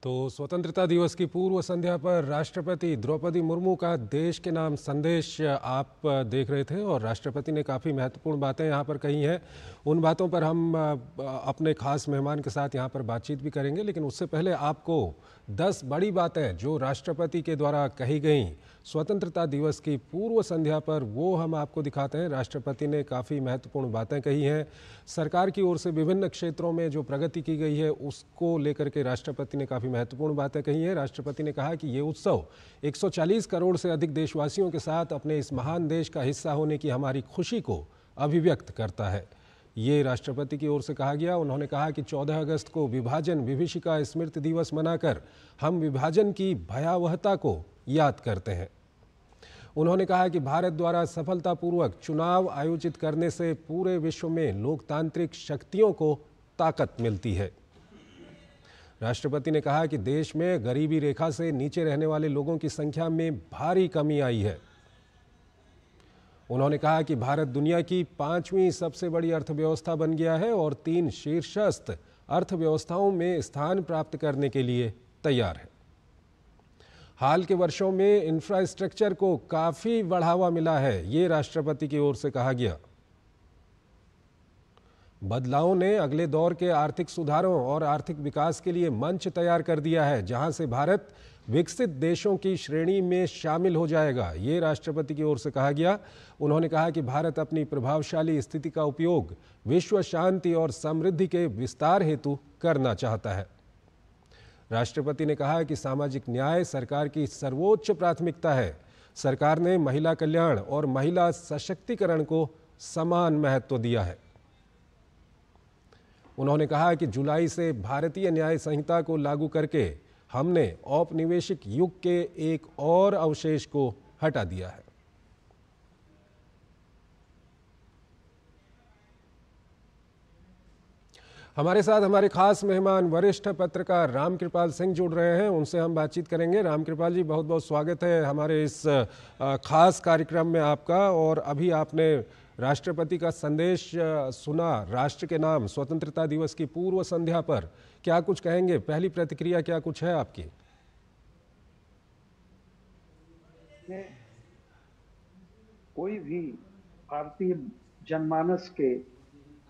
तो स्वतंत्रता दिवस की पूर्व संध्या पर राष्ट्रपति द्रौपदी मुर्मू का देश के नाम संदेश आप देख रहे थे और राष्ट्रपति ने काफ़ी महत्वपूर्ण बातें यहाँ पर कही हैं। उन बातों पर हम अपने खास मेहमान के साथ यहाँ पर बातचीत भी करेंगे, लेकिन उससे पहले आपको 10 बड़ी बातें जो राष्ट्रपति के द्वारा कही गई स्वतंत्रता दिवस की पूर्व संध्या पर, वो हम आपको दिखाते हैं। राष्ट्रपति ने काफ़ी महत्वपूर्ण बातें कही हैं। सरकार की ओर से विभिन्न क्षेत्रों में जो प्रगति की गई है उसको लेकर के राष्ट्रपति ने काफ़ी महत्वपूर्ण बातें कही हैं। राष्ट्रपति ने कहा कि ये उत्सव 140 करोड़ से अधिक देशवासियों के साथ अपने इस महान देश का हिस्सा होने की हमारी खुशी को अभिव्यक्त करता है। ये राष्ट्रपति की ओर से कहा गया। उन्होंने कहा कि 14 अगस्त को विभाजन विभीषिका स्मृति दिवस मनाकर हम विभाजन की भयावहता को याद करते हैं। उन्होंने कहा कि भारत द्वारा सफलतापूर्वक चुनाव आयोजित करने से पूरे विश्व में लोकतांत्रिक शक्तियों को ताकत मिलती है। राष्ट्रपति ने कहा कि देश में गरीबी रेखा से नीचे रहने वाले लोगों की संख्या में भारी कमी आई है। उन्होंने कहा कि भारत दुनिया की 5वीं सबसे बड़ी अर्थव्यवस्था बन गया है और 3 शीर्षस्थ अर्थव्यवस्थाओं में स्थान प्राप्त करने के लिए तैयार है। हाल के वर्षों में इंफ्रास्ट्रक्चर को काफी बढ़ावा मिला है, ये राष्ट्रपति की ओर से कहा गया। बदलावों ने अगले दौर के आर्थिक सुधारों और आर्थिक विकास के लिए मंच तैयार कर दिया है, जहां से भारत विकसित देशों की श्रेणी में शामिल हो जाएगा, ये राष्ट्रपति की ओर से कहा गया। उन्होंने कहा कि भारत अपनी प्रभावशाली स्थिति का उपयोग विश्व शांति और समृद्धि के विस्तार हेतु करना चाहता है। राष्ट्रपति ने कहा कि सामाजिक न्याय सरकार की सर्वोच्च प्राथमिकता है। सरकार ने महिला कल्याण और महिला सशक्तिकरण को समान महत्व दिया है। उन्होंने कहा कि जुलाई से भारतीय न्याय संहिता को लागू करके हमने औपनिवेशिक युग के एक और अवशेष को हटा दिया है। हमारे साथ हमारे खास मेहमान वरिष्ठ पत्रकार रामकृपाल सिंह जुड़ रहे हैं, उनसे हम बातचीत करेंगे। रामकृपाल जी, बहुत बहुत स्वागत है हमारे इस खास कार्यक्रम में आपका। और अभी आपने राष्ट्रपति का संदेश सुना राष्ट्र के नाम स्वतंत्रता दिवस की पूर्व संध्या पर, क्या कुछ कहेंगे? पहली प्रतिक्रिया क्या कुछ है आपकी? कोई भी भारतीय जनमानस के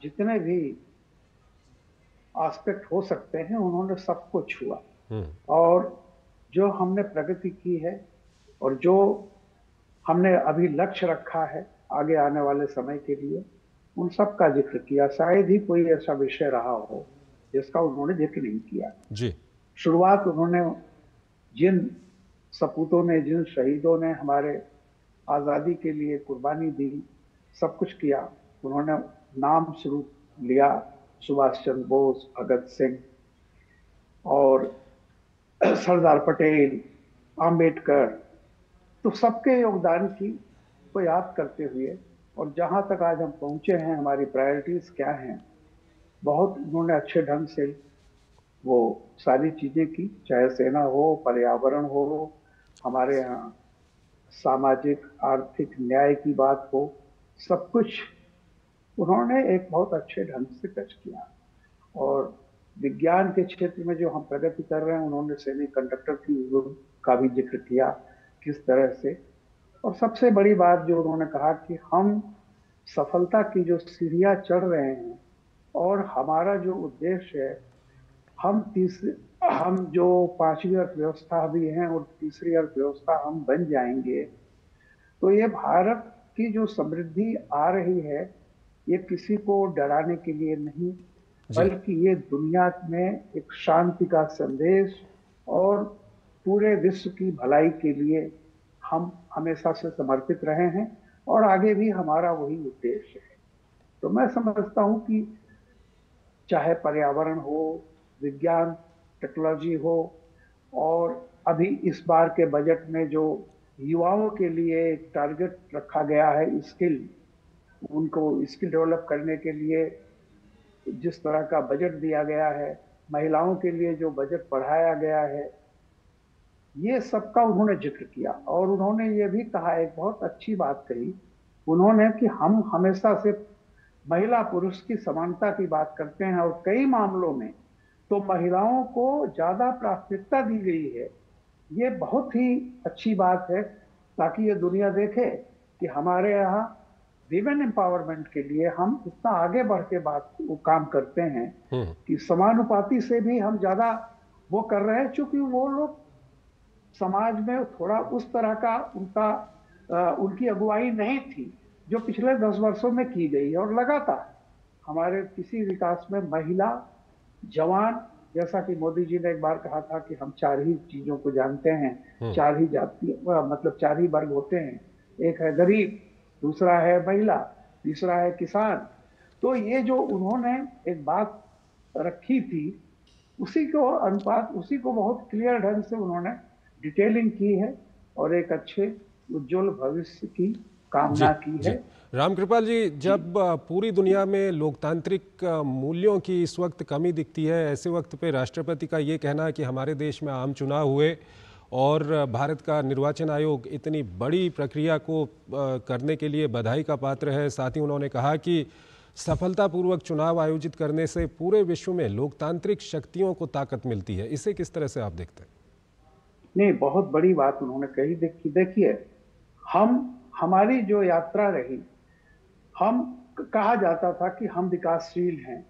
जितने भी एस्पेक्ट हो सकते हैं उन्होंने सबको छुआ। और जो हमने प्रगति की है और जो हमने अभी लक्ष्य रखा है आगे आने वाले समय के लिए, उन सब का जिक्र किया। शायद ही कोई ऐसा विषय रहा हो जिसका उन्होंने जिक्र नहीं किया जी। शुरुआत उन्होंने जिन सपूतों ने, जिन शहीदों ने हमारे आजादी के लिए कुर्बानी दी, सब कुछ किया, उन्होंने नाम शुरू लिया सुभाष चंद्र बोस, भगत सिंह और सरदार पटेल, आम्बेडकर, तो सबके योगदान की को याद करते हुए और जहां तक आज हम पहुंचे हैं, हमारी प्रायोरिटीज क्या हैं, बहुत उन्होंने अच्छे ढंग से वो सारी चीजें की। चाहे सेना हो, पर्यावरण हो, हमारे यहाँ सामाजिक आर्थिक न्याय की बात हो, सब कुछ उन्होंने एक बहुत अच्छे ढंग से टच किया। और विज्ञान के क्षेत्र में जो हम प्रगति कर रहे हैं, उन्होंने सेमीकंडक्टर की का भी जिक्र किया किस तरह से। और सबसे बड़ी बात जो उन्होंने कहा कि हम सफलता की जो सीढ़ियां चढ़ रहे हैं और हमारा जो उद्देश्य है, हम जो 5वीं अर्थव्यवस्था भी हैं और तीसरी अर्थव्यवस्था हम बन जाएंगे, तो ये भारत की जो समृद्धि आ रही है, ये किसी को डराने के लिए नहीं, बल्कि ये दुनिया में एक शांति का संदेश और पूरे विश्व की भलाई के लिए हम हमेशा से समर्पित रहे हैं और आगे भी हमारा वही उद्देश्य है। तो मैं समझता हूं कि चाहे पर्यावरण हो, विज्ञान टेक्नोलॉजी हो, और अभी इस बार के बजट में जो युवाओं के लिए एक टारगेट रखा गया है, उनको स्किल डेवलप करने के लिए जिस तरह का बजट दिया गया है, महिलाओं के लिए जो बजट बढ़ाया गया है, ये सबका उन्होंने जिक्र किया। और उन्होंने ये भी कहा, एक बहुत अच्छी बात कही उन्होंने, कि हम हमेशा से महिला पुरुष की समानता की बात करते हैं और कई मामलों में तो महिलाओं को ज्यादा प्राथमिकता दी गई है। ये बहुत ही अच्छी बात है, ताकि ये दुनिया देखे कि हमारे यहाँ विमेन एम्पावरमेंट के लिए हम इतना आगे बढ़ के बात वो काम करते हैं हम्म। कि समानुपाती से भी हम ज्यादा वो कर रहे हैं, क्योंकि वो लोग समाज में थोड़ा उस तरह का उनकी अगुवाई नहीं थी जो पिछले 10 वर्षों में की गई है। और लगातार हमारे किसी विकास में महिला, जवान, जैसा कि मोदी जी ने एक बार कहा था कि हम 4 ही चीजों को जानते हैं, हम्म। 4 ही जाति, मतलब 4 ही वर्ग होते हैं। एक है गरीब, दूसरा है महिला, तीसरा है किसान। तो ये जो उन्होंने एक बात रखी थी, उसी को अनुपात, उसी को बहुत क्लियर ढंग से उन्होंने डिटेलिंग की है और एक अच्छे उज्जवल भविष्य की जी कामना की जी। है। रामकृपाल जी, जी। जब पूरी दुनिया में लोकतांत्रिक मूल्यों की इस वक्त कमी दिखती है, ऐसे वक्त पे राष्ट्रपति का ये कहना कि हमारे देश में आम चुनाव हुए और भारत का निर्वाचन आयोग इतनी बड़ी प्रक्रिया को करने के लिए बधाई का पात्र है। साथ ही उन्होंने कहा कि सफलतापूर्वक चुनाव आयोजित करने से पूरे विश्व में लोकतांत्रिक शक्तियों को ताकत मिलती है। इसे किस तरह से आप देखते हैं? नहीं, बहुत बड़ी बात उन्होंने कही। देखिए, हम हमारी जो यात्रा रही, हम कहा जाता था कि हम विकासशील हैं।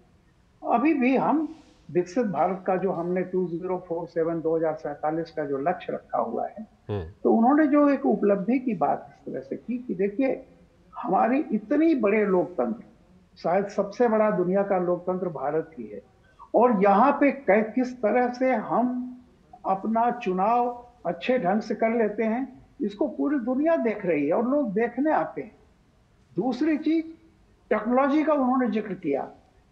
अभी भी हम विकसित भारत का जो हमने 2047 2047 का जो लक्ष्य रखा हुआ है, हम्म। तो उन्होंने जो एक उपलब्धि की बात इस तरह से की कि देखिए, हमारी इतनी बड़े लोकतंत्र, शायद सबसे बड़ा दुनिया का लोकतंत्र भारत ही है, और यहाँ पे किस तरह से हम अपना चुनाव अच्छे ढंग से कर लेते हैं, इसको पूरी दुनिया देख रही है और लोग देखने आते हैं। दूसरी चीज, टेक्नोलॉजी का उन्होंने जिक्र किया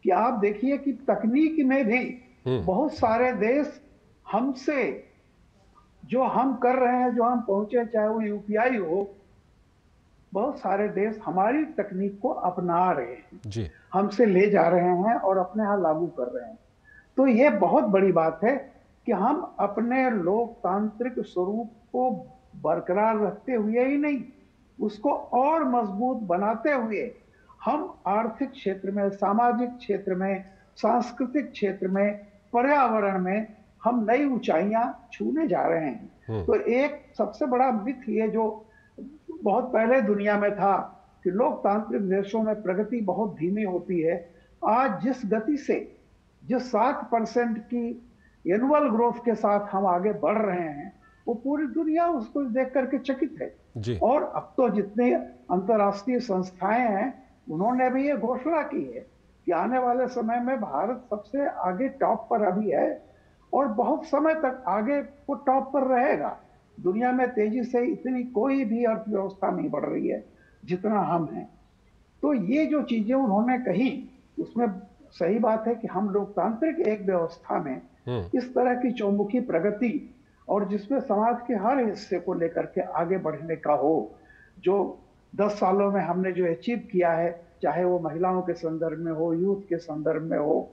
कि आप देखिए कि तकनीक में भी हम्म। बहुत सारे देश हमसे, जो हम कर रहे हैं, जो हम पहुंचे, चाहे वो यूपीआई हो, बहुत सारे देश हमारी तकनीक को अपना रहे हैं, जी। हमसे ले जा रहे हैं और अपने यहां लागू कर रहे हैं। तो ये बहुत बड़ी बात है कि हम अपने लोकतांत्रिक स्वरूप को बरकरार रखते हुए ही नहीं, उसको और मजबूत बनाते हुए हम आर्थिक क्षेत्र में, सामाजिक क्षेत्र में, सांस्कृतिक क्षेत्र में, पर्यावरण में हम नई ऊंचाइयां छूने जा रहे हैं। हम्म। तो एक सबसे बड़ा मिथ ये जो बहुत पहले दुनिया में था कि लोकतांत्रिक देशों में प्रगति बहुत धीमी होती है, आज जिस गति से, जिस 7% की एनुअल ग्रोथ के साथ हम आगे बढ़ रहे हैं, वो पूरी दुनिया उसको देख करके चकित है। जी। और अब तो जितने अंतर्राष्ट्रीय संस्थाएं हैं, उन्होंने भी ये घोषणा की है कि आने वाले समय में भारत सबसे आगे टॉप पर अभी है और बहुत समय तक आगे वो टॉप पर रहेगा। दुनिया में तेजी से इतनी कोई भी अर्थव्यवस्था नहीं बढ़ रही है जितना हम हैं। तो ये जो चीजें उन्होंने कही, उसमें सही बात है कि हम लोकतांत्रिक एक व्यवस्था में हम्म। इस तरह की चौमुखी प्रगति, और जिसमें समाज के हर हिस्से को लेकर के आगे बढ़ने का हो, जो 10 सालों में हमने जो अचीव किया है, चाहे वो महिलाओं के संदर्भ में हो, यूथ के संदर्भ में हो,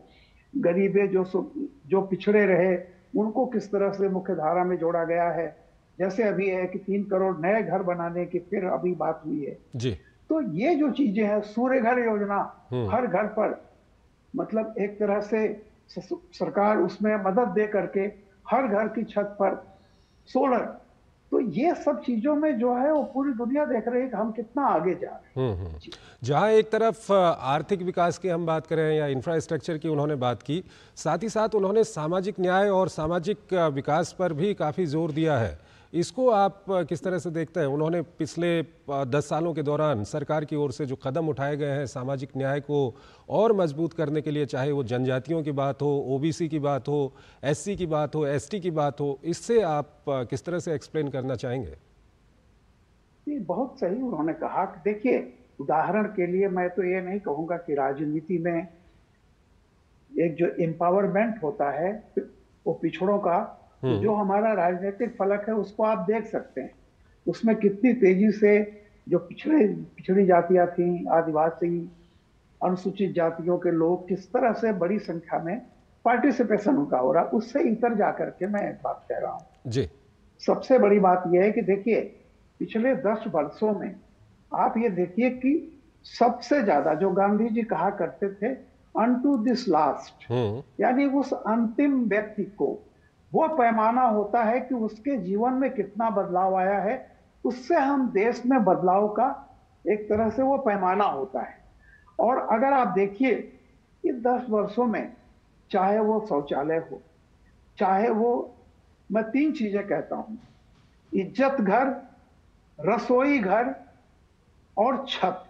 गरीबे जो पिछड़े रहे उनको किस तरह से मुख्य धारा में जोड़ा गया है। जैसे अभी है कि 3 करोड़ नए घर बनाने की फिर अभी बात हुई है। जी। तो ये जो चीजें हैं, सूर्य घर योजना, हम्म। हर घर पर, मतलब एक तरह से सरकार उसमें मदद दे करके हर घर की छत पर सोलर। तो ये सब चीजों में जो है वो पूरी दुनिया देख रही है कि हम कितना आगे जा रहे हैं। जी। जहाँ एक तरफ आर्थिक विकास की हम बात करें या इंफ्रास्ट्रक्चर की उन्होंने बात की, साथ ही साथ उन्होंने सामाजिक न्याय और सामाजिक विकास पर भी काफ़ी जोर दिया है। इसको आप किस तरह से देखते हैं? उन्होंने पिछले 10 सालों के दौरान सरकार की ओर से जो कदम उठाए गए हैं सामाजिक न्याय को और मजबूत करने के लिए, चाहे वो जनजातियों की बात हो, ओबीसी की बात हो, एससी की बात हो, एसटी की बात हो, इससे आप किस तरह से एक्सप्लेन करना चाहेंगे? ये बहुत सही उन्होंने कहा कि देखिए, उदाहरण के लिए मैं तो ये नहीं कहूंगा कि राजनीति में एक जो एम्पावरमेंट होता है वो पिछड़ों का, तो हम्म। जो हमारा राजनीतिक फलक है उसको आप देख सकते हैं। उसमें कितनी तेजी से जो पिछड़ी जातियां थी, आदिवासी, अनुसूचित जातियों के लोग, किस तरह से बड़ी संख्या में पार्टिसिपेशन उनका हो रहा। उससे इतर जाकर के मैं एक बात कह रहा हूं, जी। सबसे बड़ी बात यह है कि देखिए, पिछले 10 वर्षों में आप ये देखिए कि सबसे ज्यादा जो गांधी जी कहा करते थे, अनटू दिस लास्ट, यानी उस अंतिम व्यक्ति को वो पैमाना होता है कि उसके जीवन में कितना बदलाव आया है। उससे हम देश में बदलाव का एक तरह से वो पैमाना होता है। और अगर आप देखिए कि 10 वर्षों में, चाहे वो शौचालय हो, चाहे वो, मैं 3 चीजें कहता हूं, इज्जत घर, रसोई घर और छत,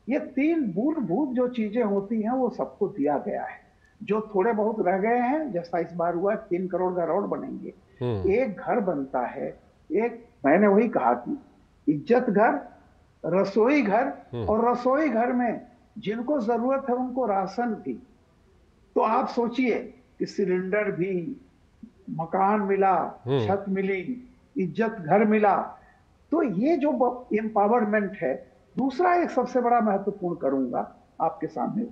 ये 3 मूलभूत जो चीजें होती हैं वो सबको दिया गया है। जो थोड़े बहुत रह गए हैं, जैसा इस बार हुआ 3 करोड़ का रोड बनेंगे, एक घर बनता है, एक, मैंने वही कहा कि इज्जत घर, रसोई घर, और रसोई घर में जिनको जरूरत है उनको राशन भी। तो आप सोचिए कि सिलेंडर भी, मकान मिला, छत मिली, इज्जत घर मिला। तो ये जो एम्पावरमेंट है। दूसरा एक सबसे बड़ा महत्वपूर्ण करूंगा आपके सामने,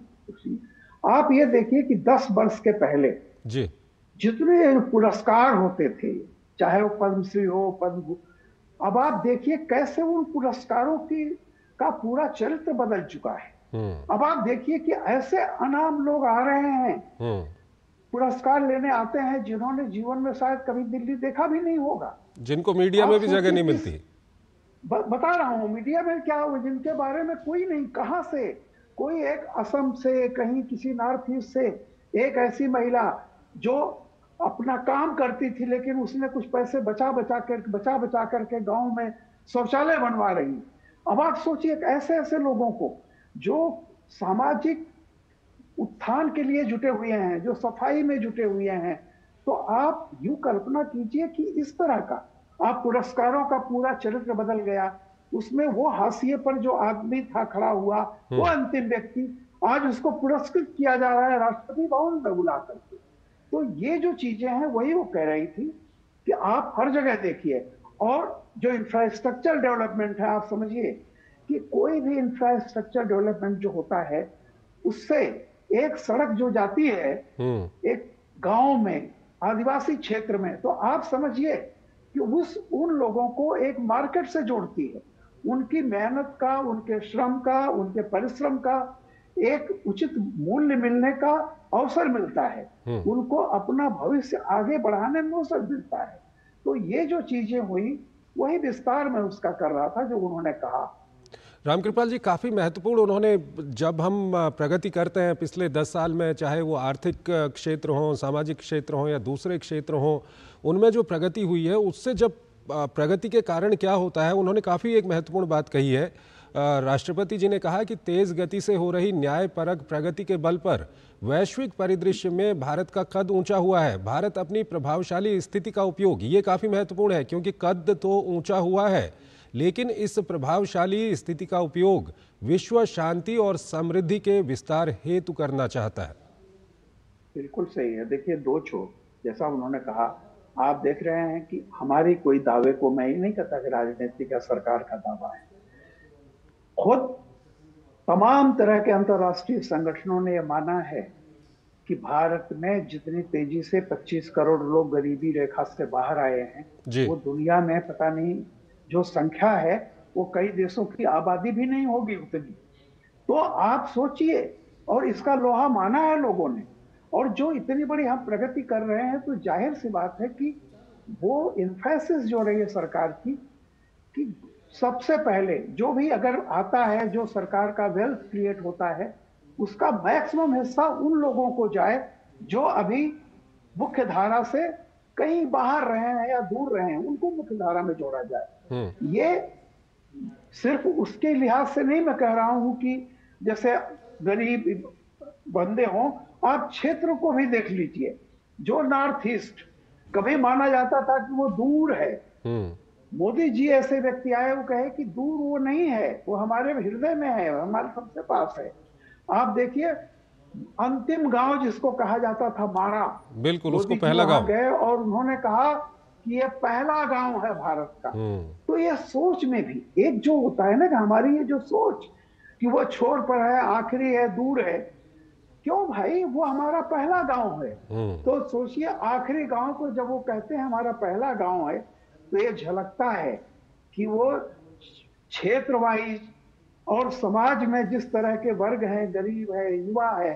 आप ये देखिए कि 10 वर्ष के पहले जी जितने पुरस्कार होते थे, चाहे वो पद्मश्री हो, पद्म, अब आप देखिए कैसे उन पुरस्कारों की का पूरा चरित्र बदल चुका है। अब आप देखिए कि ऐसे अनाम लोग आ रहे हैं, पुरस्कार लेने आते हैं, जिन्होंने जीवन में शायद कभी दिल्ली देखा भी नहीं होगा, जिनको मीडिया में भी जगह नहीं मिलती। बता रहा हूं, मीडिया में क्या, जिनके बारे में कोई नहीं, कहां से, कोई एक असम से, कहीं किसी नॉर्थ ईस्ट से एक ऐसी महिला जो अपना काम करती थी, लेकिन उसने कुछ पैसे बचा बचा करके गांव में शौचालय बनवा रही। अब आप सोचिए ऐसे ऐसे लोगों को जो सामाजिक उत्थान के लिए जुटे हुए हैं, जो सफाई में जुटे हुए हैं। तो आप यूं कल्पना कीजिए कि इस तरह का आप पुरस्कारों का पूरा चरित्र बदल गया। उसमें वो हाशिए पर जो आदमी था खड़ा हुआ, वो अंतिम व्यक्ति, आज उसको पुरस्कृत किया जा रहा है राष्ट्रपति भवन में बुला करके। तो ये जो चीजें हैं वही वो कह रही थी कि आप हर जगह देखिए। और जो इंफ्रास्ट्रक्चर डेवलपमेंट है, आप समझिए कि कोई भी इंफ्रास्ट्रक्चर डेवलपमेंट जो होता है, उससे एक सड़क जो जाती है एक गांव में, आदिवासी क्षेत्र में, तो आप समझिए कि उन लोगों को एक मार्केट से जोड़ती है। उनकी मेहनत का, उनके श्रम का, उनके परिश्रम का एक उचित मूल्य मिलने का अवसर मिलता है। उनको अपना भविष्य आगे बढ़ाने में अवसर मिलता है। तो ये जो चीजें हुई वही विस्तार में उसका कर रहा था जो उन्होंने कहा। रामकृपाल जी, काफ़ी महत्वपूर्ण उन्होंने, जब हम प्रगति करते हैं पिछले 10 साल में, चाहे वो आर्थिक क्षेत्र हो, सामाजिक क्षेत्र हो या दूसरे क्षेत्र हो, उनमें जो प्रगति हुई है, उससे जब प्रगति के कारण क्या होता है, उन्होंने काफ़ी एक महत्वपूर्ण बात कही है। राष्ट्रपति जी ने कहा कि तेज़ गति से हो रही न्यायपरक प्रगति के बल पर वैश्विक परिदृश्य में भारत का कद ऊंचा हुआ है। भारत अपनी प्रभावशाली स्थिति का उपयोग, ये काफ़ी महत्वपूर्ण है क्योंकि कद तो ऊंचा हुआ है, लेकिन इस प्रभावशाली स्थिति का उपयोग विश्व शांति और समृद्धि के विस्तार हेतु करना चाहता है। बिल्कुल सही है। देखिए, दो छोर, जैसा उन्होंने कहा, आप देख रहे हैं कि हमारी कोई दावे को, मैं ये नहीं कहता कि राजनीतिक या सरकार का दावा है, खुद तमाम तरह के अंतर्राष्ट्रीय संगठनों ने यह माना है कि भारत में जितनी तेजी से 25 करोड़ लोग गरीबी रेखा से बाहर आए हैं, वो दुनिया में पता नहीं जो संख्या है वो कई देशों की आबादी भी नहीं होगी उतनी। तो आप सोचिए, और इसका लोहा माना है लोगों ने। और जो इतनी बड़ी हम प्रगति कर रहे हैं, तो जाहिर सी बात है कि वो इन्फोसिस जो रही है सरकार की, कि सबसे पहले जो भी अगर आता है, जो सरकार का वेल्थ क्रिएट होता है, उसका मैक्सिमम हिस्सा उन लोगों को जाए जो अभी मुख्य धारा से कहीं बाहर रहे हैं या दूर रहे हैं, उनको मुख्य धारा में जोड़ा जाए। ये सिर्फ उसके लिहाज से नहीं मैं कह रहा हूं कि जैसे गरीब बंदे हों, आप क्षेत्र को भी देख लीजिए। जो नॉर्थ ईस्ट कभी माना जाता था कि वो दूर है, मोदी जी ऐसे व्यक्ति आए, वो कहे कि दूर वो नहीं है, वो हमारे हृदय में है, हमारे सबसे पास है। आप देखिए, अंतिम गांव जिसको कहा जाता था माणा, बिल्कुल उसको पहला गांव गए और उन्होंने कहा कि ये पहला गांव है भारत का। तो ये सोच में भी एक जो होता है ना, कि हमारी ये जो सोच कि वो छोर पर है, आखिरी है, दूर है, क्यों भाई, वो हमारा पहला गांव है। तो सोचिए, आखिरी गांव को जब वो कहते हैं हमारा पहला गांव है, तो ये झलकता है कि वो क्षेत्र वाइज और समाज में जिस तरह के वर्ग हैं, गरीब है, युवा है,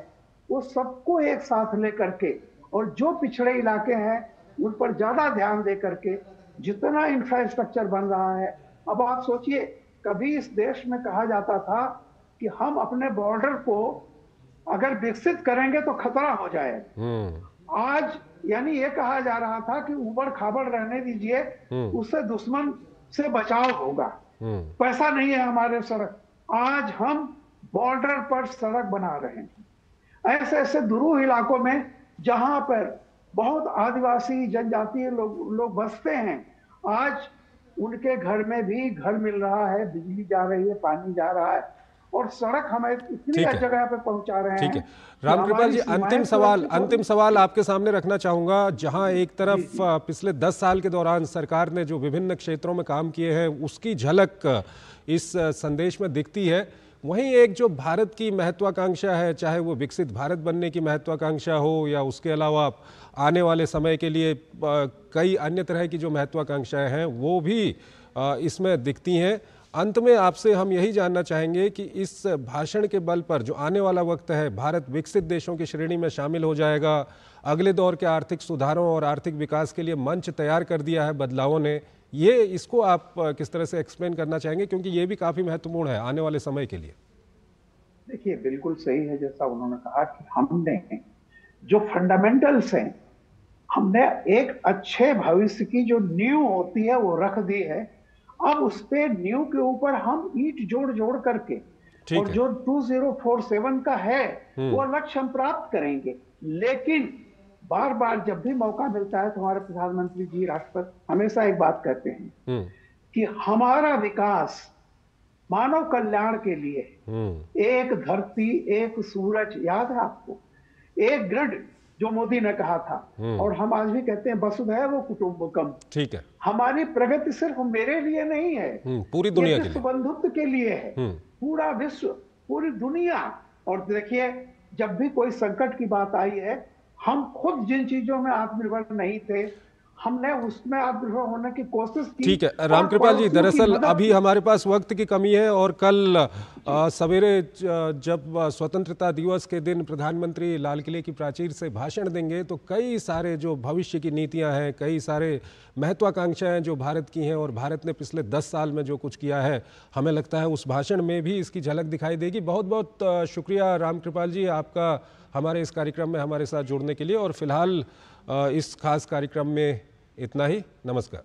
वो सबको एक साथ लेकर के, और जो पिछड़े इलाके हैं उन पर ज्यादा ध्यान दे करके जितना इंफ्रास्ट्रक्चर बन रहा है। अब आप सोचिए, कभी इस देश में कहा जाता था कि हम अपने बॉर्डर को अगर विकसित करेंगे तो खतरा हो जाएगा। आज यानी ये कहा जा रहा था कि उबड़ खाबड़ रहने दीजिए, उससे दुश्मन से बचाव होगा। पैसा नहीं है हमारे सड़क, आज हम बॉर्डर पर सड़क बना रहे हैं। ऐसे ऐसे दुरूह इलाकों में जहां पर बहुत आदिवासी जनजातीय लोग बसते हैं, आज उनके घर में भी घर मिल रहा है, बिजली जा रही है, पानी जा रहा है, और सड़क हमें इतनी जगह पे पहुंचा रहे हैं। ठीक है रामकृपाल जी, अंतिम सवाल आपके सामने रखना चाहूंगा। जहां एक तरफ पिछले 10 साल के दौरान सरकार ने जो विभिन्न क्षेत्रों में काम किए हैं उसकी झलक इस संदेश में दिखती है, वहीं एक जो भारत की महत्वाकांक्षा है, चाहे वो विकसित भारत बनने की महत्वाकांक्षा हो या उसके अलावा आने वाले समय के लिए कई अन्य तरह की जो महत्वाकांक्षाएं हैं वो भी इसमें दिखती हैं। अंत में आपसे हम यही जानना चाहेंगे कि इस भाषण के बल पर जो आने वाला वक्त है, भारत विकसित देशों की श्रेणी में शामिल हो जाएगा, अगले दौर के आर्थिक सुधारों और आर्थिक विकास के लिए मंच तैयार कर दिया है बदलावों ने, ये इसको आप किस तरह से एक्सप्लेन करना चाहेंगे, क्योंकि ये भी काफी महत्वपूर्ण है आने वाले समय के लिए। देखिए, बिल्कुल सही है जैसा उन्होंने कहा कि हमने जो फंडामेंटल्स हैं, हमने एक अच्छे भविष्य की जो नींव होती है वो रख दी है। अब उस पे नींव के ऊपर हम ईंट जोड़ जोड़ करके, और जो 2047 का है वो लक्ष्य हम प्राप्त करेंगे। लेकिन बार बार जब भी मौका मिलता है तो हमारे प्रधानमंत्री जी, राष्ट्रपति हमेशा एक बात कहते हैं कि हमारा विकास मानव कल्याण के लिए, एक धरती एक सूरज, याद है आपको, एक ग्रिड जो मोदी ने कहा था, और हम आज भी कहते हैं वसुधैव कुटुंबकम। ठीक है, हमारी प्रगति सिर्फ मेरे लिए नहीं है, पूरी दुनिया के लिए, विश्व बंधुत्व के लिए है, पूरा विश्व, पूरी दुनिया। और देखिए, जब भी कोई संकट की बात आई है, हम खुद जिन चीजों में आत्मनिर्भर नहीं थे, हमने उसमें आत्मनिर्भर होने की कोशिश की। ठीक है रामकृपाल जी, दरअसल अभी हमारे पास वक्त की कमी है और कल सवेरे जब स्वतंत्रता दिवस के दिन प्रधानमंत्री लाल किले की प्राचीर से भाषण देंगे तो कई सारे जो भविष्य की नीतियां हैं, कई सारे महत्वाकांक्षाएं जो भारत की हैं और भारत ने पिछले 10 साल में जो कुछ किया है, हमें लगता है उस भाषण में भी इसकी झलक दिखाई देगी। बहुत बहुत शुक्रिया रामकृपाल जी आपका हमारे इस कार्यक्रम में हमारे साथ जुड़ने के लिए, और फिलहाल इस खास कार्यक्रम में इतना ही। नमस्कार।